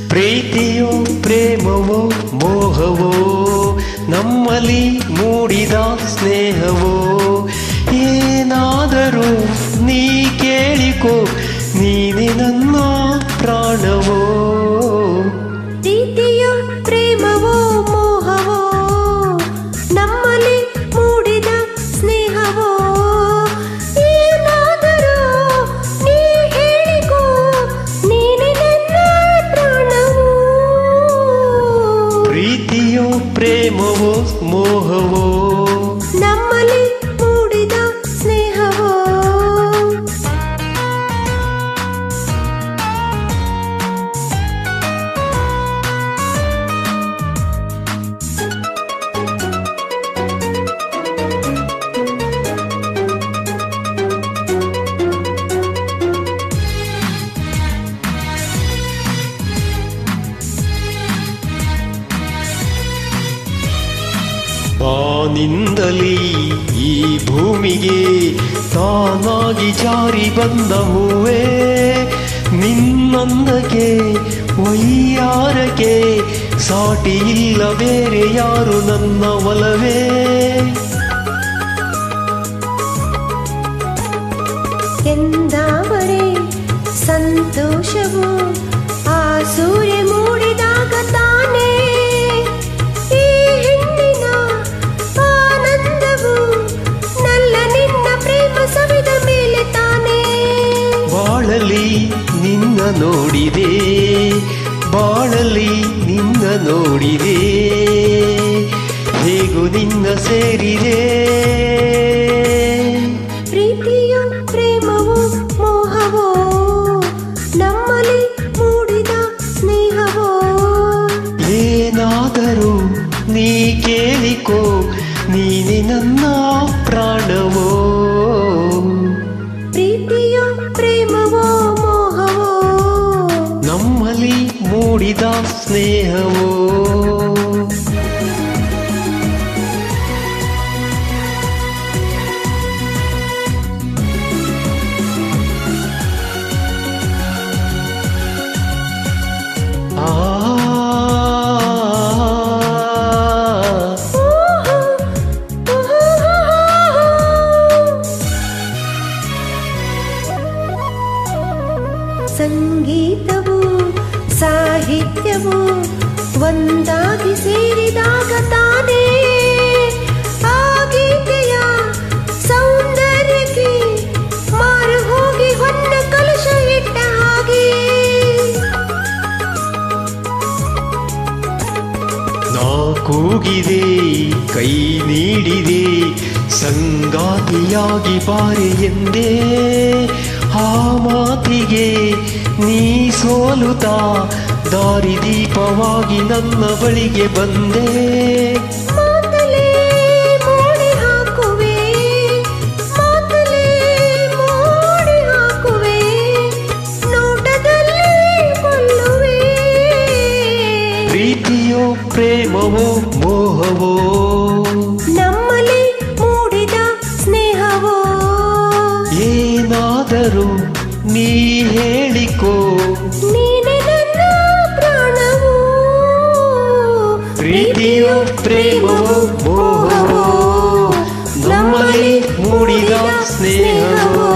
ಪ್ರೀತಿಯೋ ಪ್ರೇಮವೋ ಮೋಹವೋ ನಮ್ಮಲ್ಲಿ ಮೂಡಿದ ಸ್ನೇಹವೋ ಏನಾದರೂ ನೀ ಕೇಳಿಕೋ ನೀನೆ ನನ್ನ ಪ್ರಾಣವೋ ಪ್ರೀತಿಯೋ ಪ್ರೇಮವೋ ಮೋಹವೋ ನಮ್ಮಲ್ಲಿ ಮೂಡಿದ ಸ್ನೇಹವೋ ಏನಾದರೂ ನೀ ಹೇಳಿಕೋ ನೀನೆ ನನ್ನ ಪ್ರಾಣವೋ ಪ್ರೀತಿಯೋ ಪ್ರೇಮವೋ ಮೋಹವೋ ನಮ್ಮಲ್ಲಿ ಮೂಡಿದ ಸ್ನೇಹವೋ ಬಾನಿಂದಲೇ ಈ ಭೂಮಿಗೆ ತಾನಾಗಿ ಜಾರಿ ಬಂದ ಹೂವೇ ನಿನ್ನಂದಕ್ಕೆ ವೈಯಾರಕ್ಕೆ ಸಾಟಿ ಇಲ್ಲ ಬೇರೆ ಯಾರು ನನ್ನ ಒಲವೇ ಎಂದಾವರೆ ಸಂತೋಷವು ಆ ಸೂರ್ಯ ಮೂಡಿದಾಗ ತಾನೇ ಈ ಹೆಣ್ಣಿನ ಆನಂದವು ನಲ್ಲ ನಿನ್ನ ಪ್ರೇಮ ಸವಿದ ಮೇಲೆ ತಾನೇ ಬಾಳಲಿ ನಿನ್ನ ನೋಡಿದೆ ಬಾಳಲಿ ನಿನ್ನ ನೋಡಿದೆ ಹೇಗೂ ನಿನ್ನ ಸೇರಿದೆ ಪ್ರೀತಿಯೋ ಪ್ರೇಮವೋ ಮೋಹವೋ ನಮ್ಮಲ್ಲಿ ಮೂಡಿದ ಸ್ನೇಹವೋ ಏನಾದರೂ ನೀ ಕೇಳಿಕೋ ನೀನೆ ನನ್ನ ಪ್ರಾಣವೋ ಪ್ರೀತಿಯೋ ಪ್ರೇಮವೋ ಮೋಹವೋ ನಮ್ಮಲ್ಲಿ ಮೂಡಿದ ಸ್ನೇಹವೋ ಸಂಗೀತವು ಸಾಹಿತ್ಯವು ಒಂದಾಗಿ ಸೇರಿದಾಗ ತಾನೇ ಆ ಗೀತೆಯ ಸೌಂದರ್ಯಕ್ಕೆ ಮಾರು ಹೋಗಿ ಹೊನ್ನ ಕಲಶ ಇಟ್ಟ ಹಾಗೆ ನಾ ಕೂಗಿದೆ ಕೈ ನೀಡಿದೆ ಸಂಗಾತಿಯಾಗಿ ಬಾರೆ ಎಂದೇ ಆ ಮಾತಿಗೆ ನೀ ಸೋಲುತ್ತಾ ದಾರಿದೀಪವಾಗಿ ನನ್ನ ಬಳಿಗೆ ಬಂದೆ ಮಾತಲೇ ಮೋಡಿ ಹಾಕುವೆ ಮಾತಲೇ ಮೋಡಿ ಹಾಕುವೆ ನೋಟದಲ್ಲಿ ಕೊಲ್ಲುವೆ ಪ್ರೀತಿಯೋ ಪ್ರೇಮವೋ ಮೋಹವೋ ನಮ್ಮಲ್ಲಿ ಮೂಡಿದ ಸ್ನೇಹವೋ ಏನಾದರೂ ನೀ ಹೇಳಿಕೋ ನೀನೆ ನನ್ನ ಪ್ರಾಣವೋ ಪ್ರೀತಿಯೋ ಪ್ರೇಮವೋ ಮೋಹವೋ ನಮ್ಮಲ್ಲಿ ಮೂಡಿದ ಸ್ನೇಹವೋ